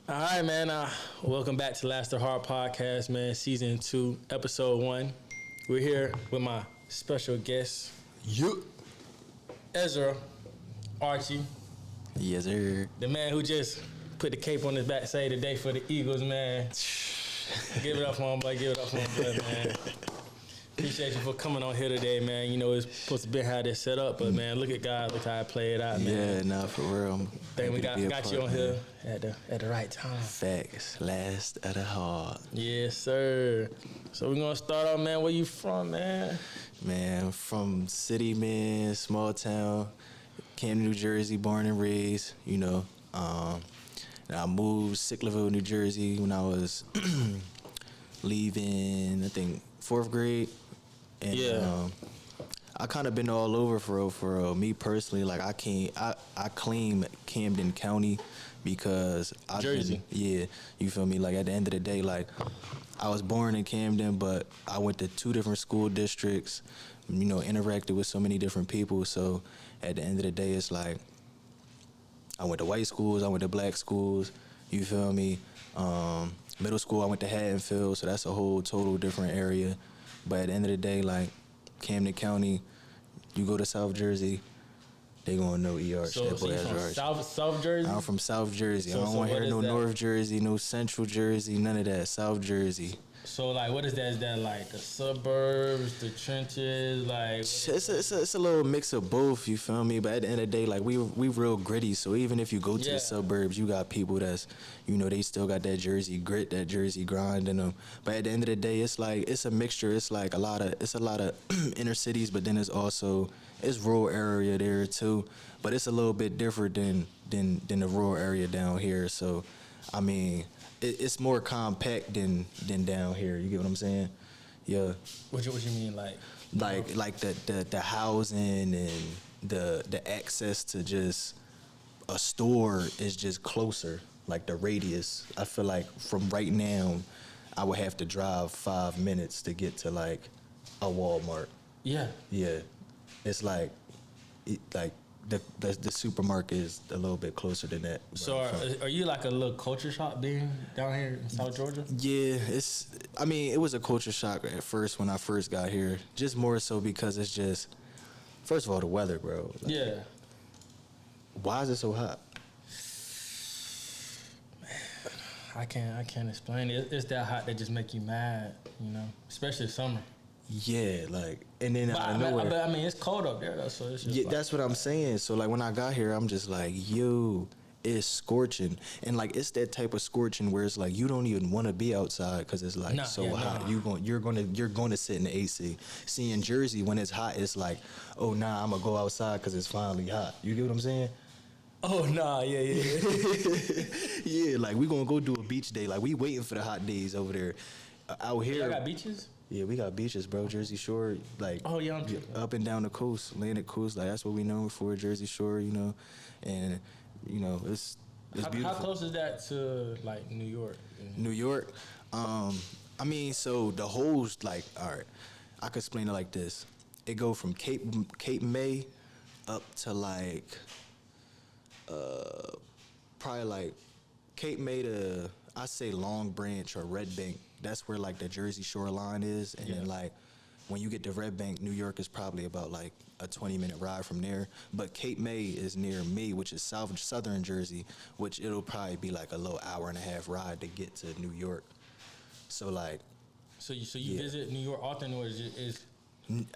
All right, man. Welcome back to Last of Heart Podcast, man. Season 2, Episode 1. We're here with my special guest, Ezrah, Archie, Yes, sir. the man who just put the cape on his back, say today for the Eagles, man. Give it up for him, boy. Give it up for him, man. Appreciate you for coming on here today, man. You know, it's supposed to be how this set up, but, man, look at God. Look how I play it out, man. Yeah, nah, for real. Think we got you on here at the right time. Facts. Last of the heart. Yes, sir. So we're going to start off, man. Where you from, man? Man, from city, man, small town, Camden, New Jersey, born and raised, you know. And I moved Sicklerville, New Jersey when I was leaving, I think, 4th grade. And, Yeah. I kind of been all over for real. Me personally, like I claim Camden County because Jersey. Yeah, you feel me? Like at the end of the day, like I was born in Camden, but I went to 2 different school districts. You know, interacted with so many different people. So at the end of the day, it's like I went to white schools, I went to black schools. You feel me? Middle school, I went to Haddonfield, so that's a whole total different area. But at the end of the day, like Camden County, you go to South Jersey, they gonna know Archie. So you from South Jersey? I'm from South Jersey. So I don't want to hear no that? North Jersey, no Central Jersey, none of that. South Jersey. So, like, what is that? Is that, like, the suburbs, the trenches, like... It's a little mix of both, you feel me? But at the end of the day, like, we real gritty. So even if you go to the suburbs, you got people that's, you know, they still got that Jersey grit, that Jersey grind in them. But at the end of the day, it's like, it's a mixture. It's like a lot of inner cities, but then it's rural area there too. But it's a little bit different than the rural area down here. So, I mean... It's more compact than down here. You get what I'm saying? Yeah. What you mean, like? Like the housing and the access to just a store is just closer. Like the radius. I feel like from right now, I would have to drive 5 minutes to get to like a Walmart. Yeah. Yeah. It's like the supermarket is a little bit closer than that. So are you like a little culture shock being down here in South Georgia? Yeah, it was a culture shock at first when I first got here. Just more so because it's just, first of all, the weather, bro. Like, yeah. Why is it so hot? I can't explain it. It's that hot that just make you mad, you know, especially summer. Yeah, like, and then out of nowhere. But I mean, it's cold up there, though, so it's just that's what I'm saying. So, like, when I got here, I'm just like, yo, it's scorching. And, like, it's that type of scorching where it's like, you don't even want to be outside because it's, like, hot. No. You're going to sit in the AC. See, in Jersey, when it's hot, it's like, oh, nah, I'm going to go outside because it's finally hot. You get what I'm saying? Oh, nah, yeah. Yeah, like, we going to go do a beach day. Like, we waiting for the hot days over there. Out here. Y'all got beaches? Yeah, we got beaches, bro. Jersey Shore, like, up and down the coast, Atlantic coast, like, that's what we know for, Jersey Shore, you know, and, you know, it's beautiful. How close is that to, like, New York? New York? I mean, so the whole, like, all right, I could explain it like this. It go from Cape May up to, like, probably, like, Cape May to, I say Long Branch or Red Bank. That's where, like, the Jersey Shore line is. And then, like, when you get to Red Bank, New York is probably about, like, a 20-minute ride from there. But Cape May is near me, which is southern Jersey, which it'll probably be, like, a little hour-and-a-half ride to get to New York. So, like... So you visit New York often, or is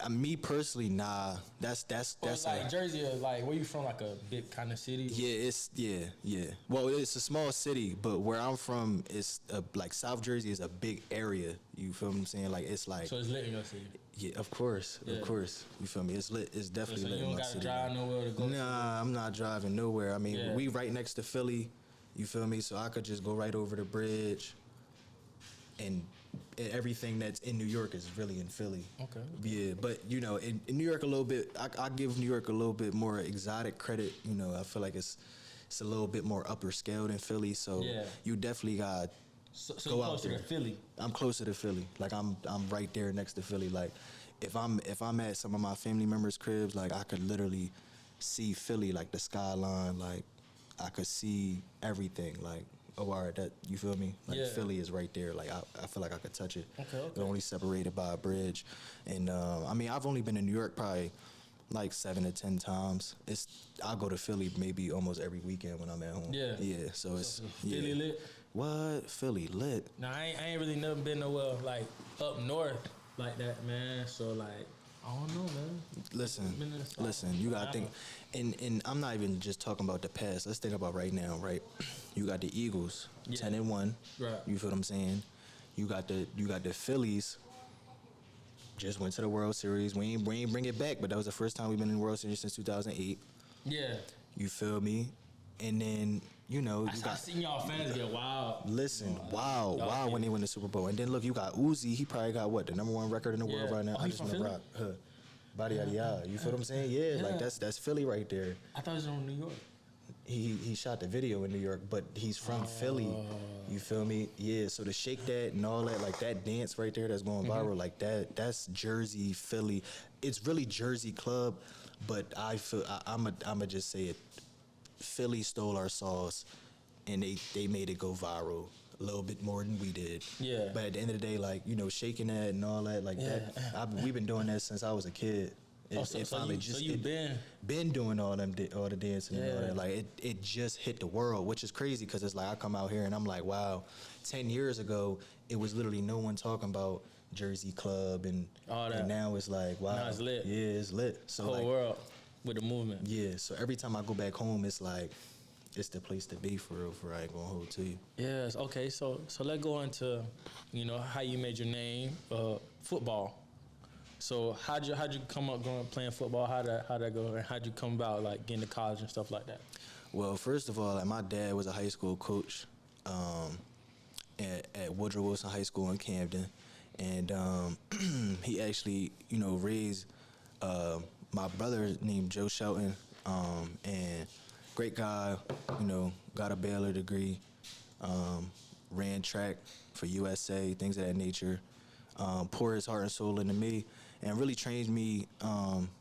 me personally, nah. That's like Jersey, like where you from, like a big kind of city? Yeah. Well, it's a small city, but where I'm from is like South Jersey is a big area. You feel what I'm saying? Like it's like. So it's lit in your city. Yeah, of course. You feel me? It's lit. It's definitely lit in my city. So you don't gotta drive nowhere to go. Nah, I'm not driving nowhere. I mean, we right next to Philly. You feel me? So I could just go right over the bridge, and everything that's in New York is really in Philly. Okay. Yeah, but you know, in New York a little bit, I give New York a little bit more exotic credit. You know, I feel like it's a little bit more upper scale than Philly. So you definitely got so go out there. To Philly. I'm closer to Philly. Like I'm right there next to Philly. Like if I'm at some of my family members' cribs, like I could literally see Philly, like the skyline. Like I could see everything. Like OR, that, you feel me? Like Yeah. Philly is right there. Like I feel like I could touch it. Okay. They're only separated by a bridge. And I mean, I've only been to New York probably like 7 to 10 times. I go to Philly maybe almost every weekend when I'm at home. Yeah. Yeah. So it's Philly lit. What? Philly lit. Nah, I ain't really never been nowhere like up north like that, man. So like, I don't know, man. Listen. You gotta think, and I'm not even just talking about the past. Let's think about right now, right? You got the Eagles, 10-1. Right. You feel what I'm saying? You got the Phillies. Just went to the World Series. We ain't bring it back, but that was the first time we've been in the World Series since 2008. Yeah. You feel me? And then, you know, I seen y'all fans get wild. Listen, wow, when they win the Super Bowl. And then look, you got Uzi. He probably got what, the #1 record in the world right now. Oh, I he just from want to Philly? rock. Body yada yada. You feel what I'm saying? Yeah, like that's Philly right there. I thought it was from New York. He shot the video in New York, but he's from Philly. You feel me? Yeah. So to shake that and all that, like that dance right there that's going viral, like that's Jersey, Philly. It's really Jersey club, but I feel I'ma just say it. Philly stole our sauce, and they made it go viral a little bit more than we did. Yeah. But at the end of the day, like, you know, shaking that and all that, like that. We've been doing that since I was a kid. You've been doing all the dancing and all that. Like it just hit the world, which is crazy because it's like I come out here and I'm like, wow, 10 years ago it was literally no one talking about Jersey Club and all that. And now it's like, wow, now it's lit. Yeah, it's lit. So whole like, world with the movement. Yeah. So every time I go back home, it's like it's the place to be for real. I ain't gonna hold to you. Yes. Okay. So let's go into, you know, how you made your name, football. So how'd you come up playing football? How'd that go? And how'd you come about like getting to college and stuff like that? Well, first of all, like my dad was a high school coach at Woodrow Wilson High School in Camden, and he actually, you know, raised my brother named Joe Shelton, and great guy, you know, got a Baylor degree, ran track for USA, things of that nature. Poured his heart and soul into me and really trained me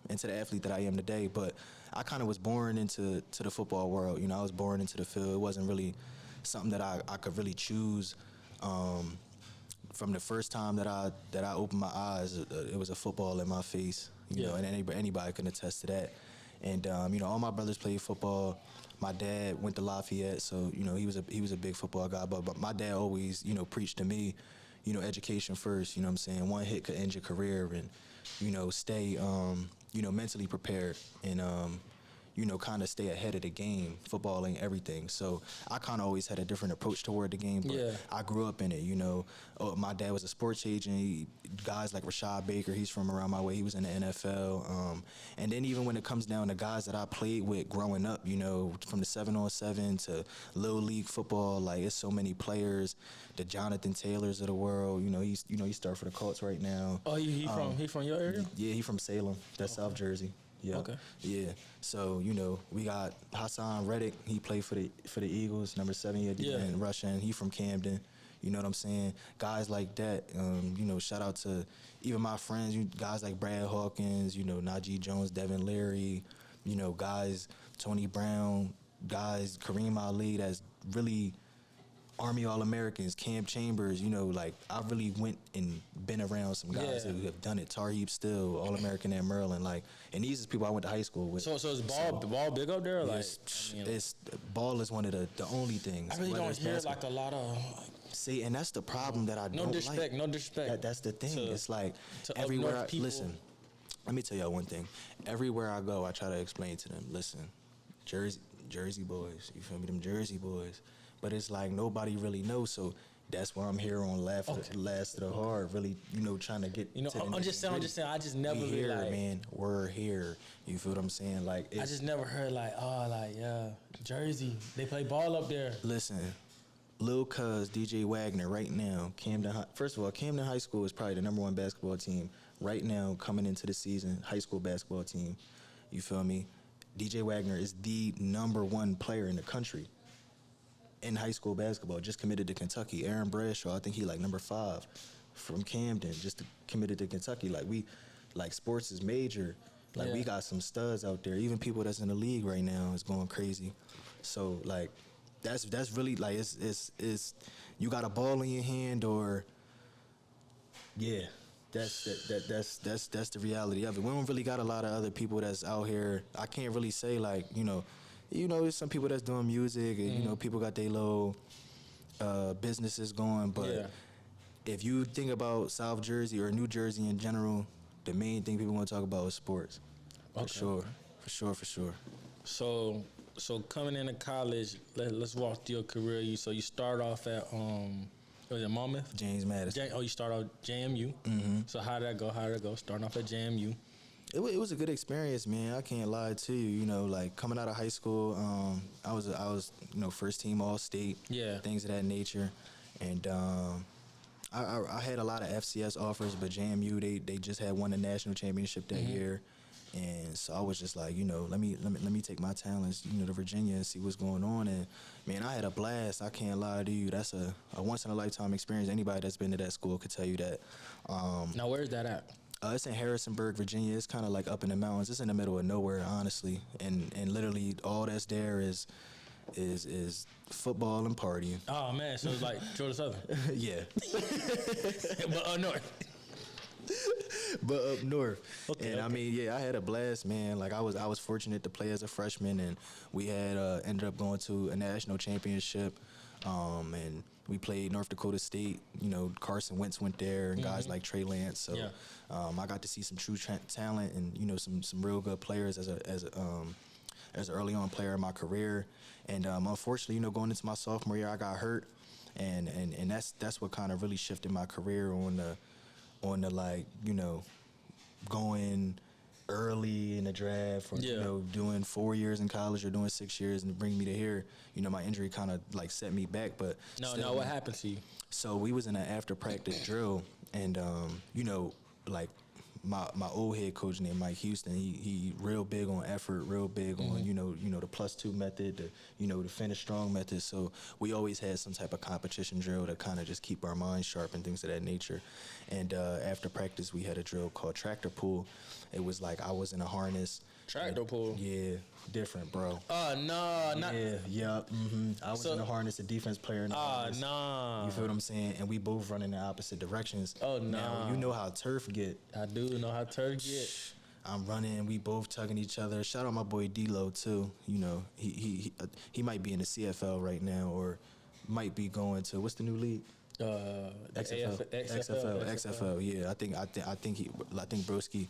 into the athlete that I am today. But I kind of was born into the football world. You know, I was born into the field. It wasn't really something that I could really choose. From the first time that I opened my eyes, it was a football in my face. You know, and anybody can attest to that. And you know, all my brothers played football. My dad went to Lafayette, so you know he was a big football guy. But my dad always, you know, preached to me, you know, education first. You know what I'm saying? One hit could end your career, and you know, stay you know, mentally prepared, and you know, kind of stay ahead of the game. Football ain't everything. So I kind of always had a different approach toward the game, but I grew up in it, you know. My dad was a sports agent. Guys like Rashad Baker, he's from around my way. He was in the NFL. And then even when it comes down to guys that I played with growing up, you know, from the 7-on-7 to Little League football, like it's so many players, the Jonathan Taylors of the world, you know, he started for the Colts right now. Oh, he from your area? Yeah, he from Salem. That's South Jersey. Yeah. Okay. Yeah. So, you know, we got Hassan Reddick. He played for the Eagles, number 7 year in Russia, and he from Camden. You know what I'm saying? Guys like that. You know, shout out to even my friends. Guys like Brad Hawkins. You know, Najee Jones, Devin Leary. You know, guys Tony Brown. Guys Kareem Ali. That's really Army All-Americans, Cam Chambers, you know, like I really went and been around some guys who have done it. Tarheeb Still, All-American at Maryland, like, and these is people I went to high school with. So is ball big up there? Like, it's ball is one of the only things. I really don't hear like a lot of. See, and that's the problem that I don't like. No disrespect. That's the thing. It's like everywhere. Listen, let me tell y'all one thing. Everywhere I go, I try to explain to them. Listen, Jersey boys. You feel me? Them Jersey boys. But it's like nobody really knows, so that's why I'm here on Last of the Hard, really, you know, trying to get. You know, I'm just saying, I just never we here, like, man. We're here. You feel what I'm saying? Like, I just never heard like, Jersey, they play ball up there. Listen, Lil Cuz, DJ Wagner, right now, Camden. First of all, Camden High School is probably the #1 basketball team right now coming into the season. High school basketball team. You feel me? DJ Wagner is the #1 player in the country in high school basketball, just committed to Kentucky. Aaron Bradshaw, I think he like #5 from Camden, just committed to Kentucky. Like sports is major. Like we got some studs out there. Even people that's in the league right now is going crazy. So like that's really like it's you got a ball in your hand or yeah. That's the reality of it. We don't really got a lot of other people that's out here. I can't really say like there's some people that's doing music and people got their little businesses going, but if you think about South Jersey or New Jersey in general, the main thing people want to talk about is sports. For sure. So coming into college, let's walk through your career. You start off at was it Monmouth? James Madison. You start off JMU. Mm-hmm. So how did that go? Starting off at JMU. It was a good experience, man. I can't lie to you. Like coming out of high school, I was first team All State. Yeah. Things of that nature, and I had a lot of FCS offers, but JMU they just had won the national championship that year. And so I was just like, let me take my talents, to Virginia and see what's going on. And man, I had a blast. I can't lie to you. That's a once in a lifetime experience. Anybody that's been to that school could tell you that. Now, where's that at? It's in Harrisonburg, Virginia. It's kind of like up in the mountains. It's in the middle of nowhere, honestly. And literally all that's there is football and partying. Oh man, so it's like Georgia Southern. Yeah. But north. But up north. Okay, and I mean, I had a blast, man. Like I was fortunate to play as a freshman, and we had ended up going to a national championship, and we played North Dakota State. Carson Wentz went there, and guys like Trey Lance. So I got to see some true talent and some real good players as an early on player in my career. And unfortunately, going into my sophomore year, I got hurt, and that's what kind of really shifted my career on the like, going early in the draft or, doing 4 years in college or doing 6 years and bring me to here. My injury kind of like set me back, but No, what happened to you? So we was in an after practice drill and, like my old head coach named Mike Houston, he real big on effort, real big on, the +2 method, the finish strong method. So we always had some type of competition drill to kind of just keep our minds sharp and things of that nature. And after practice, we had a drill called tractor pull. It was like I was in a harness. Tractor pull? Yeah, different, bro. No, not. Yeah, I was in a harness, a defense player in the harness. No. You feel what I'm saying? And we both running in opposite directions. Oh, no. Now, you know how turf get. I do know how turf get. I'm running, we both tugging each other. Shout out my boy D-Lo, too. He might be in the CFL right now or might be going to, what's the new league? XFL. Yeah, I think Broski,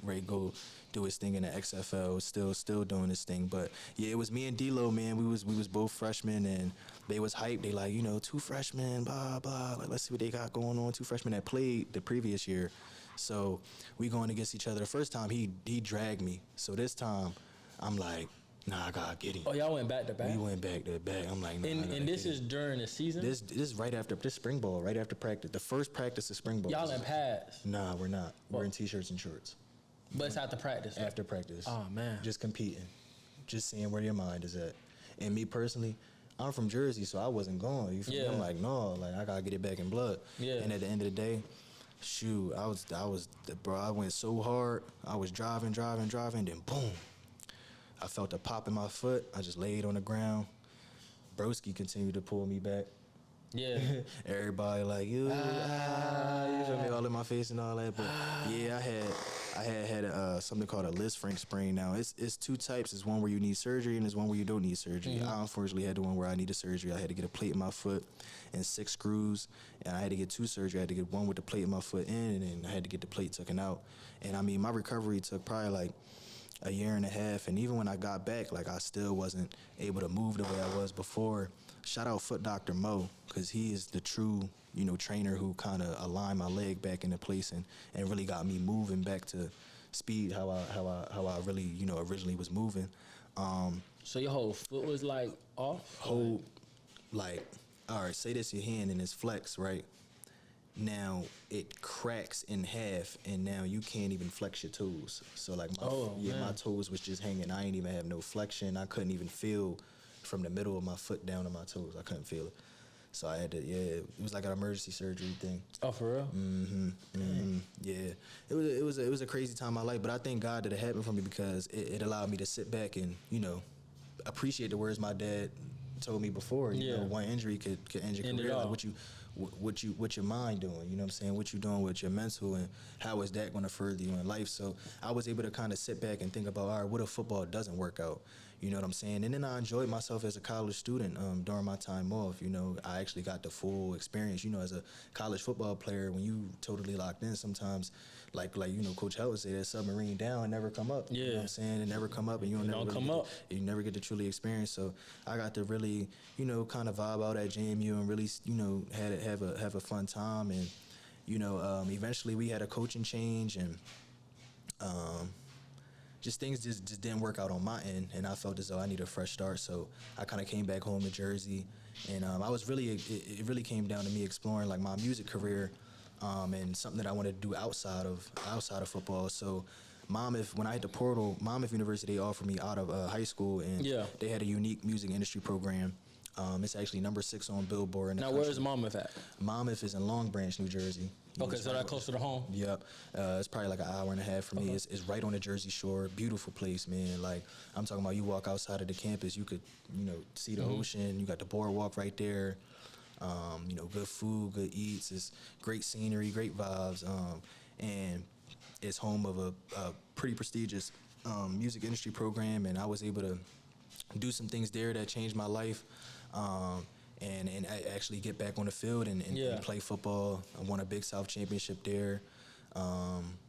Ray go do his thing in the XFL. Still doing his thing. But yeah, it was me and D-Lo, man. We was both freshmen, and they was hyped. They like, 2 freshmen, blah blah. Like, let's see what they got going on. 2 freshmen that played the previous year. So we going against each other. The first time he dragged me. So this time I'm like, nah, I gotta get him. Oh, y'all went back to back? We went back to back. I'm like, nah. And this is during the season? This is right after this spring ball, right after practice. The first practice is spring ball. Y'all in pads? Nah, we're not. We're in t-shirts and shorts. But it's after practice? After practice. Oh, man. Just competing. Just seeing where your mind is at. And me personally, I'm from Jersey, so I wasn't going. You feel me? I'm like, no, like I gotta get it back in blood. Yeah. And at the end of the day, shoot, I went so hard. I was driving, then boom. I felt a pop in my foot. I just laid on the ground. Broski continued to pull me back. Yeah. Everybody like, you feel me, all in my face and all that. But yeah, I had something called a Lisfranc sprain. Now it's 2 types. It's one where you need surgery and there's one where you don't need surgery. Mm-hmm. I unfortunately had the one where I needed surgery. I had to get a plate in my foot and 6 screws, and I had to get 2 surgery. I had to get one with the plate in my foot in, and then I had to get the plate taken out. And I mean, my recovery took probably like a year and a half, and even when I got back, like I still wasn't able to move the way I was before. Shout out Foot Doctor Mo, because he is the true, trainer who kind of aligned my leg back into place and really got me moving back to speed how I really originally was moving. So your whole foot was like off? All right, say this your hand and it's flex, right? Now it cracks in half, and now you can't even flex your toes. So like my toes was just hanging. I ain't even have no flexion. I couldn't even feel from the middle of my foot down to my toes. I couldn't feel it. So I had to, it was like an emergency surgery thing. Oh, for real? Mm-hmm. Yeah. It was a crazy time in my life, but I thank God that it happened for me because it allowed me to sit back and, appreciate the words my dad told me before. You know, one injury could end your career. Like what your mind doing? You know what I'm saying? What you doing with your mental, and how is that going to further you in life? So I was able to kind of sit back and think about, all right, what if football doesn't work out? You know what I'm saying? And then I enjoyed myself as a college student during my time off. You know, I actually got the full experience. You know, as a college football player, when you totally locked in, sometimes, like you know, Coach Hell would say, that submarine down and never come up. Yeah. You know what I'm saying? It never come up, and you never get to truly experience. So I got to really, you know, kind of vibe out at JMU and really, you know, have a fun time. And, you know, eventually we had a coaching change, and just things just didn't work out on my end, and I felt as though I needed a fresh start. So I kind of came back home to Jersey, and I was really, it really came down to me exploring like my music career, and something that I wanted to do outside of football. So when I hit the portal, Monmouth University, they offered me out of high school, and they had a unique music industry program. It's actually number 6 on Billboard. Now, where is Monmouth at? Monmouth is in Long Branch, New Jersey. Okay, so that's closer to home? Yep. It's probably like an hour and a half for me. It's right on the Jersey Shore. Beautiful place, man. Like, I'm talking about, you walk outside of the campus, you could, you know, see the ocean. You got the boardwalk right there. You know, good food, good eats. It's great scenery, great vibes. And it's home of a pretty prestigious music industry program, and I was able to do some things there that changed my life. And I actually get back on the field and play football. I won a Big South championship there.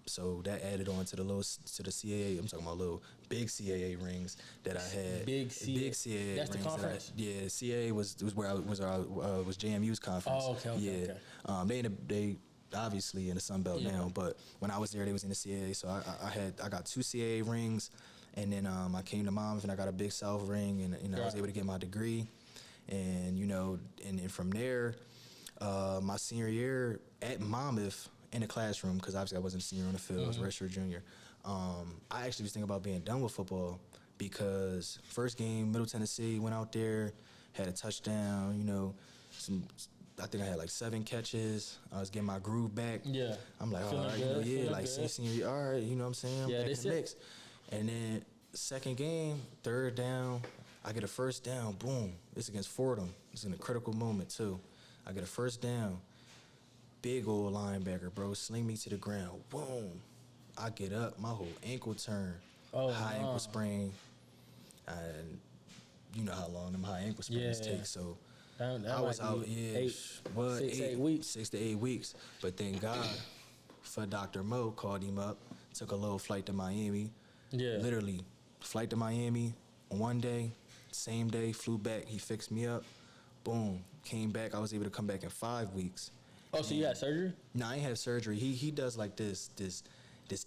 So that added on to the CAA. I'm talking about little big CAA rings that I had. Big CAA. That's rings the conference. CAA was where I was JMU's conference. Oh, okay. They obviously in the Sun Belt now, but when I was there, they was in the CAA. So I got 2 CAA rings, and then I came to Monmouth and I got a Big South ring, and I was able to get my degree. And, you know, and from there, my senior year at Monmouth in the classroom, because obviously I wasn't a senior on the field, I was a redshirt junior. I actually was thinking about being done with football, because first game, Middle Tennessee, went out there, had a touchdown, you know, I think I had like 7 catches. I was getting my groove back. Yeah. I'm like, all right, you know, like senior year, all right, you know what I'm saying? I'm back in the mix. And then second game, third down, I get a first down, boom. It's against Fordham. It's in a critical moment, too. I get a first down. Big old linebacker, bro. Sling me to the ground. Boom. I get up. My whole ankle turn. High ankle sprain. And you know how long them high ankle sprains take. So I was out, 6 to 8 weeks. 6 to 8 weeks. But thank God for Dr. Mo, called him up, took a little flight to Miami. Yeah. Literally, flight to Miami one day. Same day, flew back. He fixed me up. Boom. Came back. I was able to come back in 5 weeks. Oh, so you had surgery? No, I ain't have surgery. He does like this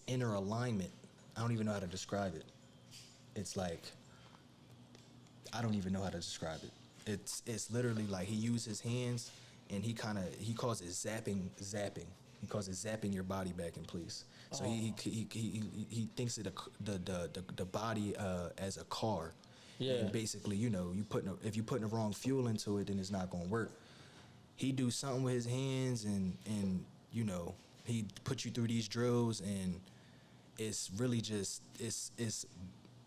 inner alignment. I don't even know how to describe it. It's like, I don't even know how to describe it. It's literally like he uses his hands, and he calls it zapping. He calls it zapping your body back in place. So he thinks of the body as a car. Yeah. And basically, you know, if you putting the wrong fuel into it, then it's not gonna work. He do something with his hands, and you know, he put you through these drills, and it's really just it's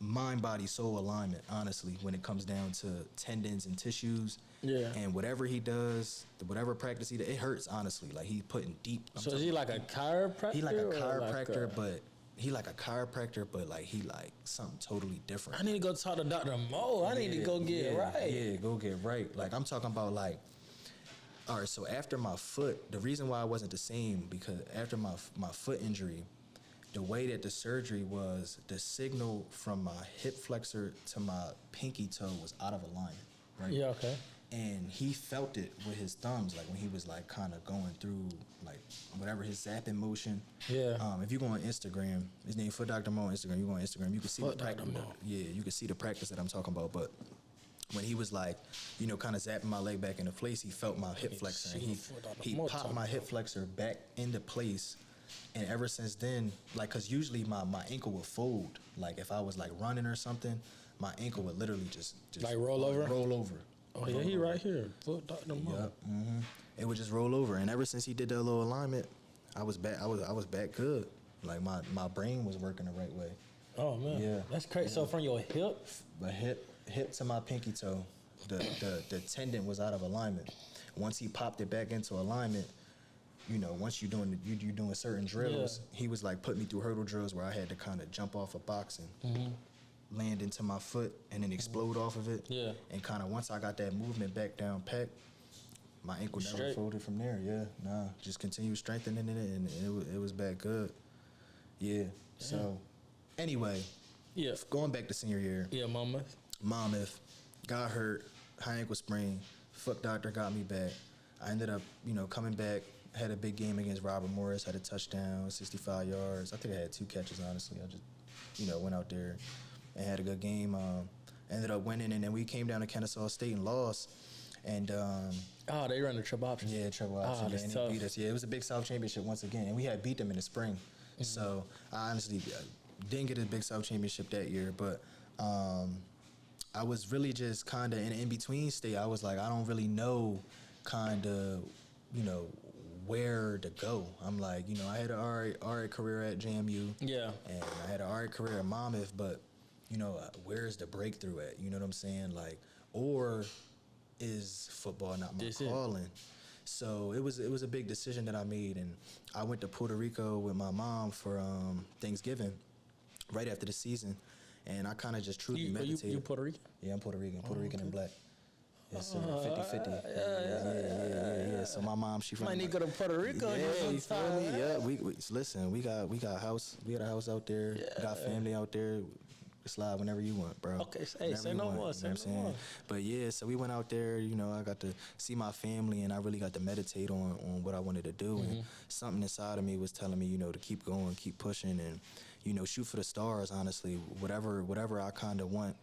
mind, body, soul alignment. Honestly, when it comes down to tendons and tissues. Yeah. And whatever he does, whatever practice he does, it hurts, honestly. Like, he putting deep. So is he like a chiropractor? He like a chiropractor, but he like something totally different. I need to go talk to Dr. Mo. I need to go get right. Yeah, go get right. Like, I'm talking about, like, all right, so after my foot, the reason why I wasn't the same, because after my foot injury, the way that the surgery was, the signal from my hip flexor to my pinky toe was out of alignment, right? Yeah, okay. And he felt it with his thumbs, like when he was like kind of going through like whatever his zapping motion. Yeah. If you go on Instagram, his name Foot Dr. Mo on Instagram. You go on Instagram, you can see the practice. Yeah, you can see the practice that I'm talking about. But when he was like, you know, kind of zapping my leg back into place, he felt my hip flexor. And he popped my hip flexor back into place. And ever since then, like, cause usually my ankle would fold. Like if I was like running or something, my ankle would literally just like roll over. Roll over. Oh yeah, he right here. Foot Dr. Mo. Yep. Mm-hmm. It would just roll over, and ever since he did that little alignment, I was back. I was back good. Like my brain was working the right way. Oh man. Yeah. That's crazy. Yeah. So from your hip, my hip to my pinky toe. the tendon was out of alignment. Once he popped it back into alignment, you know, once you're doing certain drills, he was like putting me through hurdle drills where I had to kind of jump off a box and land into my foot and then explode off of it. Yeah. And kind of once I got that movement back down packed, my ankle never Straight. folded from there. Yeah, nah, just continued strengthening it and it was back good. Yeah. So, anyway, going back to senior year. Yeah, Monmouth, got hurt, high ankle sprain. Fuck doctor got me back. I ended up, you know, coming back. Had a big game against Robert Morris. Had a touchdown, 65 yards. I think I had 2 catches, honestly. I just, you know, went out there and had a good game. Ended up winning, and then we came down to Kennesaw State and lost. And they run the triple option. yeah, triple option. that's and tough. they beat us. Yeah, it was a Big South championship once again, and we had beat them in the spring. So I honestly didn't get a Big South championship that year, but I was really just kind of in an in-between state. I was like, I don't really know kind of, you know, where to go. I'm like, you know, I had an all right career at JMU. Yeah. And I had an all right career at Monmouth, but, you know, where's the breakthrough at? You know what I'm saying? Like, or is football not my calling? So it was a big decision that I made, and I went to Puerto Rico with my mom for Thanksgiving right after the season. And I kind of just truly meditated. You Puerto Rican? Yeah, I'm Puerto Rican. Puerto Rican and black. Yes, sir. 50-50. Yeah. So my mom, she from. Might need to go to Puerto Rico. Yeah, you feel me? Yeah, we listen. We got a house. We got a house out there. Yeah. Got family out there. Slide whenever you want, bro. Okay, say no more. Say no more. But yeah, so we went out there. You know, I got to see my family, and I really got to meditate on what I wanted to do. And something inside of me was telling me, you know, to keep going, keep pushing, and you know, shoot for the stars. Honestly, whatever I kind of want,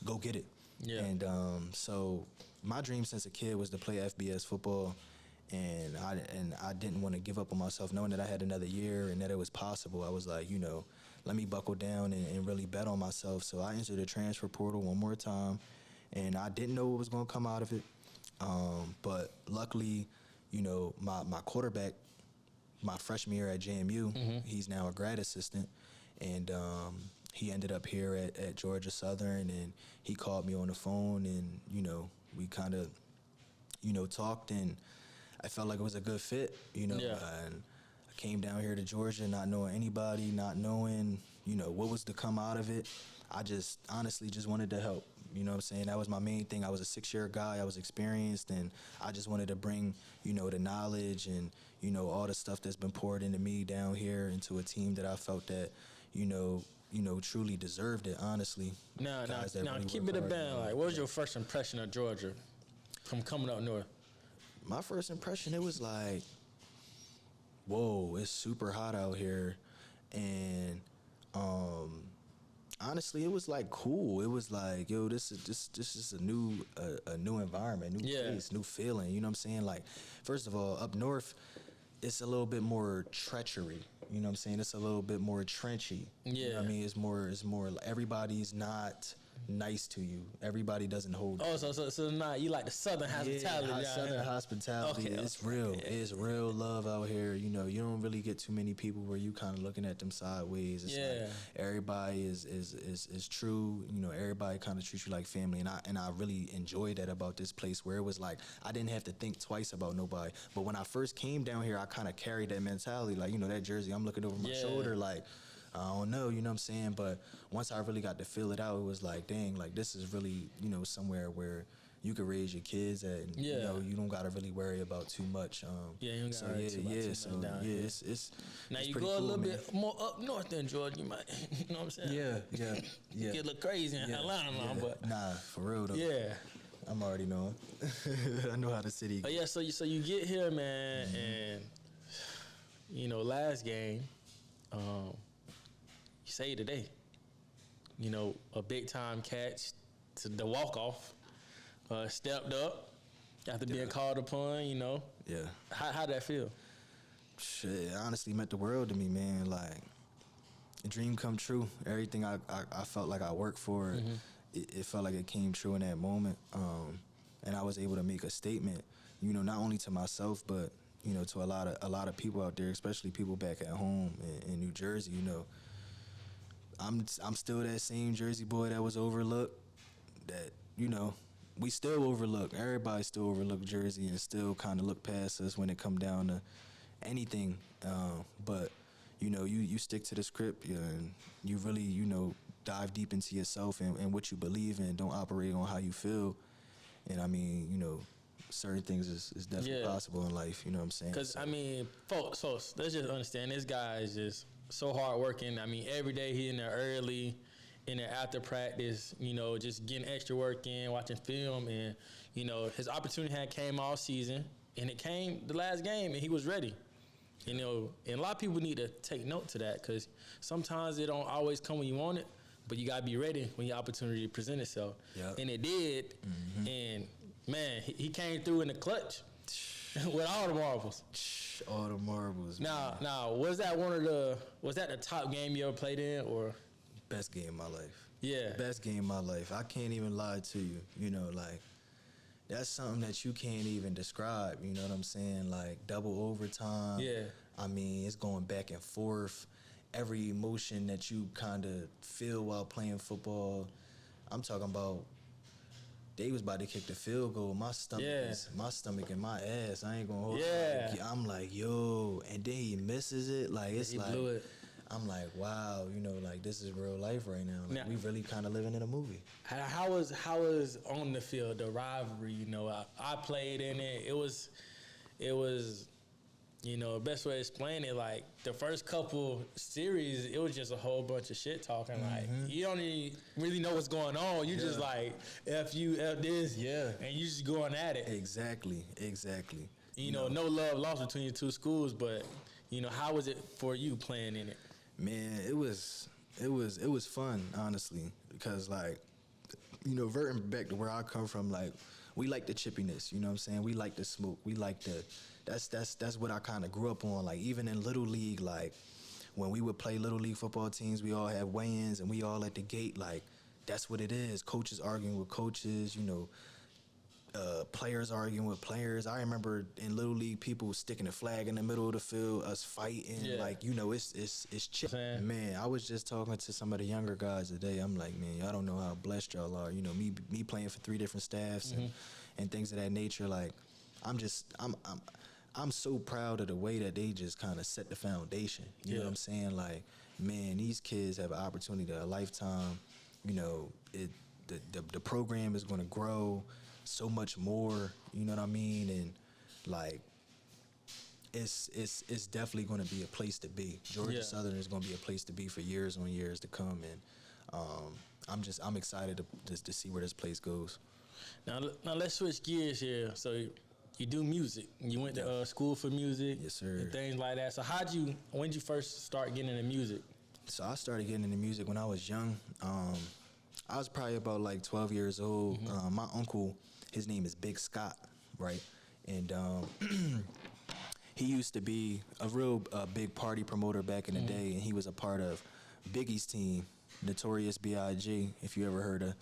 go get it. Yeah. And so my dream since a kid was to play FBS football, and I didn't want to give up on myself, knowing that I had another year and that it was possible. I was like, you know, let me buckle down and really bet on myself. So I entered the transfer portal one more time, and I didn't know what was going to come out of it. But luckily, you know, my quarterback, my freshman year at JMU, he's now a grad assistant, and he ended up here at Georgia Southern, and he called me on the phone, and, you know, we kind of, you know, talked, and I felt like it was a good fit, you know. Yeah. And I came down here to Georgia not knowing anybody, not knowing, you know, what was to come out of it. I just honestly just wanted to help. You know what I'm saying? That was my main thing. I was a 6-year guy. I was experienced, and I just wanted to bring, you know, the knowledge and, you know, all the stuff that's been poured into me down here into a team that I felt that, you know, truly deserved it, honestly. Now, really keep work it a hard, band. Like, what was your first impression of Georgia from coming up north? My first impression, it was like, whoa, it's super hot out here. And honestly, it was like cool. It was like, yo, this is a new environment, new place, new feeling. You know what I'm saying? Like, first of all, up north, it's a little bit more treachery. You know what I'm saying? It's a little bit more trenchy. Yeah. You know what I mean? It's more everybody's not nice to you. Everybody doesn't hold you. Oh, so not you like the Southern hospitality. Yeah, down Southern here. hospitality. Okay, It's okay. real. Yeah. It's real love out here. You know, you don't really get too many people where you kind of looking at them sideways. It's like everybody is true. You know, everybody kind of treats you like family, and I really enjoyed that about this place, where it was like I didn't have to think twice about nobody. But when I first came down here, I kind of carried that mentality, like, you know, that jersey, I'm looking over my shoulder, like, I don't know, you know what I'm saying? But once I really got to feel it out, it was like, dang, like, this is really, you know, somewhere where you can raise your kids at, and you know, you don't gotta really worry about too much. You don't gotta worry too much it's now it's you pretty go a cool, little man. bit more up north than Georgia, you might, you know what I'm saying? Yeah. You get a little crazy in Atlanta now, but nah, for real though. yeah. I'm already knowing. I know how the city. Oh yeah, so you get here, man, and you know, last game, you say today, you know, a big time catch to the walk off, stepped up after being called upon, you know. Yeah. How that feel? Shit, it honestly meant the world to me, man. Like, a dream come true. Everything I felt like I worked for, it felt like it came true in that moment. And I was able to make a statement, you know, not only to myself, but, you know, to a lot of people out there, especially people back at home in New Jersey. You know, I'm still that same Jersey boy that was overlooked, that, you know, we still overlook. Everybody still overlook Jersey and still kind of look past us when it come down to anything. But you stick to the script, and you really dive deep into yourself and what you believe in. Don't operate on how you feel. And I mean, certain things is definitely possible in life. You know what I'm saying? Because I mean, folks, let's just understand this guy is just so hardworking. I mean, every day he in there early, in there after practice. Just getting extra work in, watching film, and his opportunity came all season, and it came the last game, and he was ready. And a lot of people need to take note to that, because sometimes it don't always come when you want it, but you gotta be ready when your opportunity presents itself. Yep. And it did. Mm-hmm. And man, he came through in the clutch with all the marbles. All the marbles. Now, was that the top game you ever played in, or? Best game of my life. Yeah. Best game of my life. I can't even lie to you. That's something that you can't even describe. You know what I'm saying? Like double overtime. Yeah. I mean, it's going back and forth. Every emotion that you kind of feel while playing football. I'm talking about. They was about to kick the field goal. My stomach and my ass. I ain't gonna hold it. I'm like, yo, and then he misses it. Like it's like blew it. I'm like, wow, this is real life right now. Like, we really kind of living in a movie. How was on the field the rivalry? I played in it. It was. Best way to explain it, like the first couple series, it was just a whole bunch of shit talking. Mm-hmm. Like you don't even really know what's going on. You just like F you, F this, and you just going at it. Exactly. No love lost between the two schools, but how was it for you playing in it? Man, it was fun, honestly, because verting back to where I come from, like we like the chippiness, you know what I'm saying? We like the smoke. We like that's what I kind of grew up on. Like even in Little League, like when we would play Little League football teams, we all have weigh-ins and we all at the gate. Like that's what it is. Coaches arguing with coaches, players arguing with players. I remember in Little League, people sticking a flag in the middle of the field, us fighting. Yeah. Like, it's chill. Man, I was just talking to some of the younger guys today. I'm like, man, y'all don't know how blessed y'all are. Me playing for 3 different staffs and things of that nature. Like, I'm so proud of the way that they just kind of set the foundation. You know what I'm saying? Like, man, these kids have an opportunity to a lifetime. The program is going to grow so much more. You know what I mean? And like, it's definitely going to be a place to be. Georgia Southern is going to be a place to be for years on years to come. And I'm excited to see where this place goes. Now let's switch gears here. So you do music. You went to school for music. Yes, sir. And things like that. So when did you first start getting into music? So I started getting into music when I was young. I was probably about like 12 years old. Mm-hmm. My uncle, his name is Big Scott, right? And he used to be a real big party promoter back in the day, and he was a part of Biggie's team, Notorious B.I.G., if you ever heard of,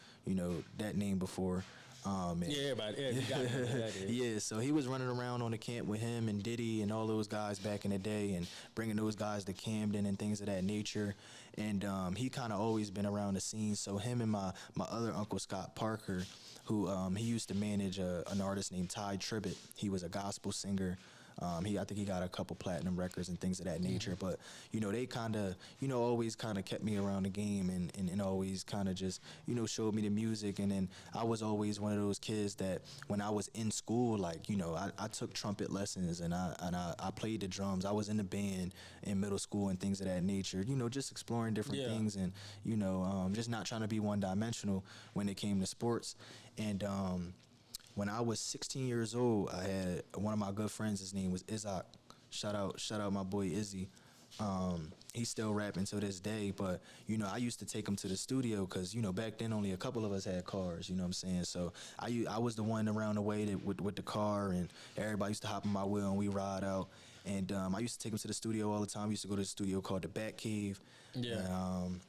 that name before. Everybody. Yeah, you got that is. Yeah, so he was running around on the camp with him and Diddy and all those guys back in the day, and bringing those guys to Camden and things of that nature. And he kind of always been around the scene. So him and my other uncle, Scott Parker, who he used to manage an artist named Ty Tribbett. He was a gospel singer. I think he got a couple platinum records and things of that nature. But, they kind of, always kind of kept me around the game and always kind of just, showed me the music. And then I was always one of those kids that when I was in school, like, I took trumpet lessons and I played the drums. I was in the band in middle school and things of that nature, just exploring different things and, just not trying to be one-dimensional when it came to sports. And when I was 16 years old, I had one of my good friends. His name was Ezrah. Shout out my boy Izzy. He's still rapping to this day, but I used to take him to the studio because back then only a couple of us had cars. You know what I'm saying? So I was the one around the way with the car, and everybody used to hop in my wheel and we ride out. And I used to take him to the studio all the time. We used to go to the studio called the Bat Cave. Yeah. And,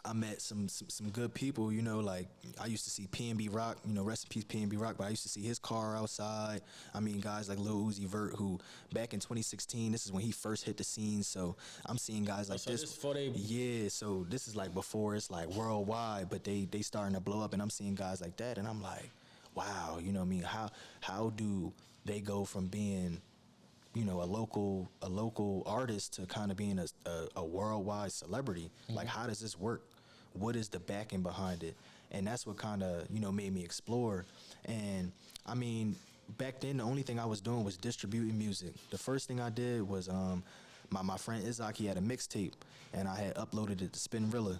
I met some good people, like I used to see P&B Rock, rest in peace P&B Rock, but I used to see his car outside. I mean, guys like Lil Uzi Vert, who back in 2016, this is when he first hit the scene, so I'm seeing guys like this. Yeah, so this is like before it's like worldwide, but they starting to blow up, and I'm seeing guys like that, and I'm like, wow, you know what I mean? How do they go from being, you know, a local artist to kind of being a worldwide celebrity? Like, how does this work? What is the backing behind it? And that's what kind of, you know, made me explore. And I mean, back then the only thing I was doing was distributing music. The first thing I did was my friend Ezrah, he had a mixtape, and I had uploaded it to Spinrilla.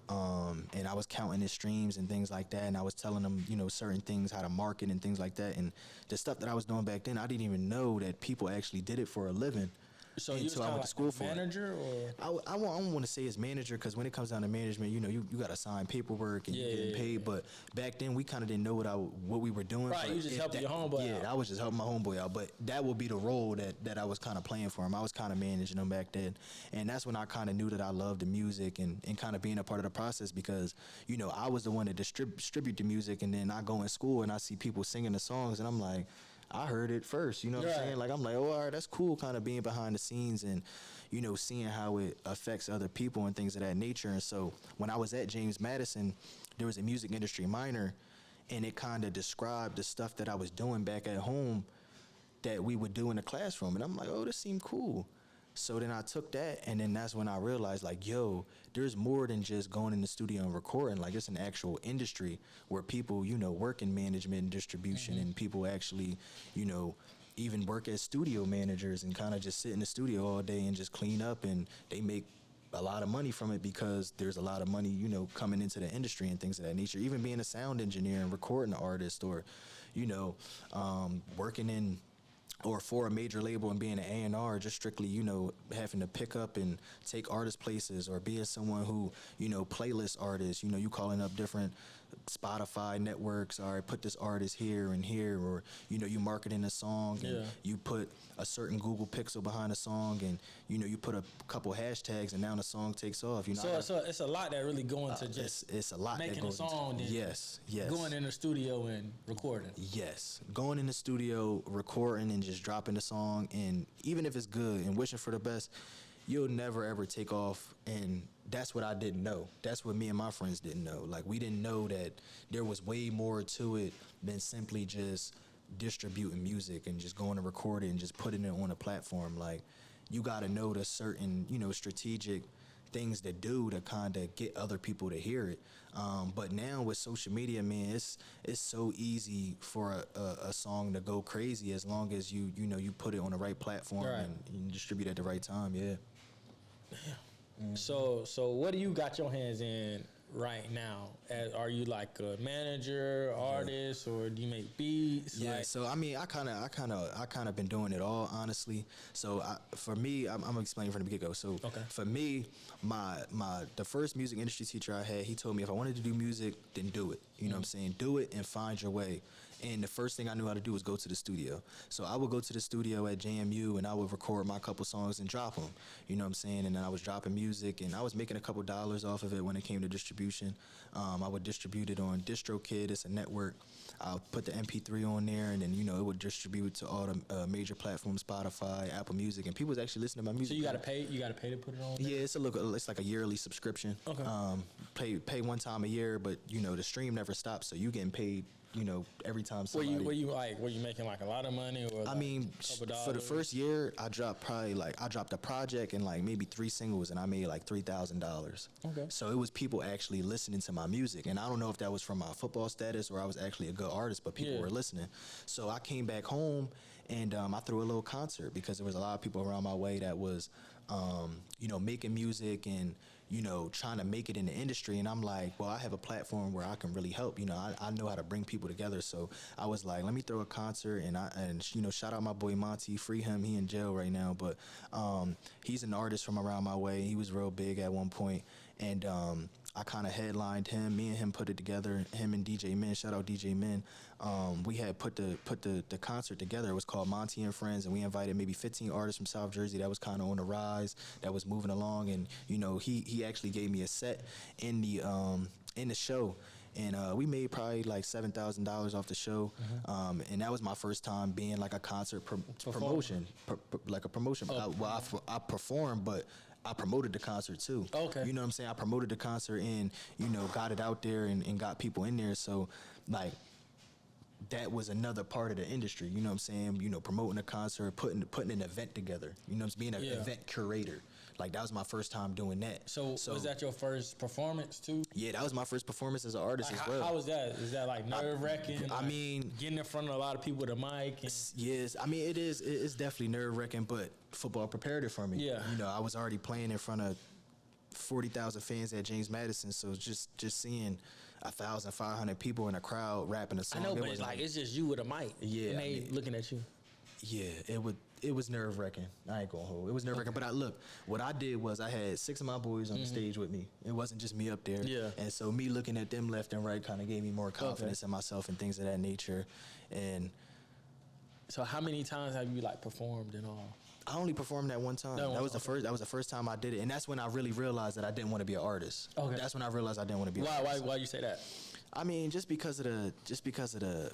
And I was counting his streams and things like that, and I was telling him, you know, certain things, how to market and things like that. And the stuff that I was doing back then, I didn't even know that people actually did it for a living. So you was kind of like a manager, or I don't want to say it's manager, because when it comes down to management, you know, you got to sign paperwork and you getting paid. But back then we kind of didn't know what we were doing. Right, you just helping your homeboy out. Yeah, I was just helping my homeboy out. But that would be the role that I was kind of playing for him. I was kind of managing him back then, and that's when I kind of knew that I loved the music and kind of being a part of the process, because, you know, I was the one to distribute the music, and then I go in school and I see people singing the songs, and I'm like, I heard it first, you know what I'm saying? Like, I'm like, oh, all right, that's cool, kind of being behind the scenes and, you know, seeing how it affects other people and things of that nature. And so when I was at James Madison, there was a music industry minor, and it kind of described the stuff that I was doing back at home that we would do in the classroom. And I'm like, oh, this seemed cool. So then I took that, and then that's when I realized, like, yo, there's more than just going in the studio and recording. Like, it's an actual industry where people, you know, work in management and distribution, and people actually, you know, even work as studio managers and kind of just sit in the studio all day and just clean up, and they make a lot of money from it because there's a lot of money, you know, coming into the industry and things of that nature. Even being a sound engineer and recording an artist, or, you know, working in or for a major label and being an A&R, just strictly, you know, having to pick up and take artist places, or being someone who, you know, playlist artists, you know, you calling up different Spotify networks, all right, put this artist here and here, or, you know, you marketing a song and you put a certain Google pixel behind a song, and, you know, you put a couple hashtags and now the song takes off. You know, so it's a lot that really go into just it's a lot making that goes a song. Into, yes. Going in the studio and recording. Yes, going in the studio, recording, and just dropping the song, and even if it's good and wishing for the best, you'll never ever take off. And that's what I didn't know. That's what me and my friends didn't know. Like, we didn't know that there was way more to it than simply just distributing music and just going to record it and just putting it on a platform. Like, you got to know the certain, you know, strategic things to do to kind of get other people to hear it. But now with social media, man, it's so easy for a song to go crazy, as long as you know, you put it on the right platform and you distribute at the right time. Yeah. So what do you got your hands in right now? Are you like a manager, artist, or do you make beats? Yeah. Like, So I mean, I kind of been doing it all, honestly. So for me, I'm gonna explain from the get go. So for me, the first music industry teacher I had, he told me if I wanted to do music, then do it. You know what I'm saying? Do it and find your way. And the first thing I knew how to do was go to the studio. So I would go to the studio at JMU and I would record my couple songs and drop them. You know what I'm saying? And then I was dropping music, and I was making a couple dollars off of it when it came to distribution. I would distribute it on DistroKid. It's a network. I'll put the MP3 on there, and then, you know, it would distribute to all the major platforms, Spotify, Apple Music, and people was actually listening to my music. So you gotta pay to put it on there? Yeah, it's like a yearly subscription. Pay one time a year, but, you know, the stream never stops, so you getting paid, you know, every time somebody. Were you making like a lot of money, or I mean, for the first year, I dropped a project and like maybe 3 singles, and I made like $3,000. Okay. So it was people actually listening to my music, and I don't know if that was from my football status or I was actually a good artist, but people were listening. So I came back home, and I threw a little concert, because there was a lot of people around my way that was, you know, making music and, you know, trying to make it in the industry. And I'm like, well, I have a platform where I can really help. You know, I know how to bring people together. So I was like, let me throw a concert, and you know, shout out my boy Monty, free him. He in jail right now, but he's an artist from around my way. He was real big at one point, and I kind of headlined him. Me and him put it together. Him and DJ Men, shout out DJ Men. We had put the concert together. It was called Monty and Friends, and we invited maybe 15 artists from South Jersey that was kind of on the rise, that was moving along. And, you know, he actually gave me a set in the show. And we made probably like $7,000 off the show. And that was my first time being like a concert promotion, like a promotion. I performed, but I promoted the concert too. Okay. You know what I'm saying? I promoted the concert and, you know, got it out there and got people in there. So, like, that was another part of the industry. You know what I'm saying? You know, promoting a concert, putting an event together. You know, being an event curator. Like, that was my first time doing that. So was that your first performance too? Yeah, that was my first performance as an artist as well. How was that? Is that like nerve wracking? I mean, getting in front of a lot of people with a mic. Yes, I mean it's definitely nerve wracking, but football prepared it for me. Yeah, you know, I was already playing in front of 40,000 fans at James Madison, so just seeing 1,500 people in a crowd rapping a song. I know, but it's just you with a mic. Yeah, and they looking at you. Yeah, it was nerve wracking. I ain't gonna hold. It was nerve wracking. Okay. But what I did was I had 6 of my boys on the stage with me. It wasn't just me up there. Yeah. And so me looking at them left and right kind of gave me more confidence in myself and things of that nature. And so, how many times have you like performed and all? I only performed that one time. That was the first. That was the first time I did it, and that's when I really realized that I didn't want to be an artist. Okay. That's when I realized I didn't want to be. Why you say that? I mean, just because of the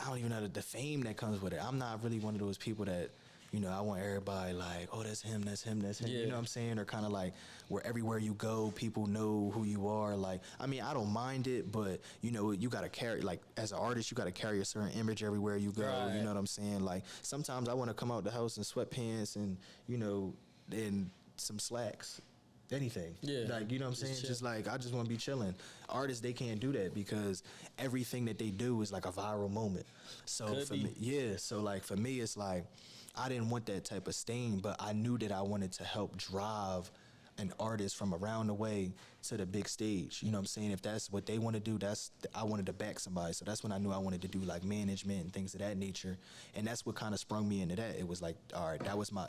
I don't even know the fame that comes with it. I'm not really one of those people that, you know, I want everybody like, oh, that's him. Yeah. You know what I'm saying? Or kind of like where everywhere you go, people know who you are. Like, I mean, I don't mind it, but, you know, you got to carry, like, as an artist, you got to carry a certain image everywhere you go. Right. You know what I'm saying? Like, sometimes I want to come out the house in sweatpants and, you know, and some slacks. Anything. Yeah. Like, you know what I'm saying? Just like, I just want to be chilling. Artists, they can't do that because everything that they do is like a viral moment. So so like for me, it's like, I didn't want that type of stain, but I knew that I wanted to help drive an artist from around the way to the big stage. You know what I'm saying? If that's what they want to do, I wanted to back somebody. So that's when I knew I wanted to do like management and things of that nature. And that's what kind of sprung me into that. It was like, all right, that was my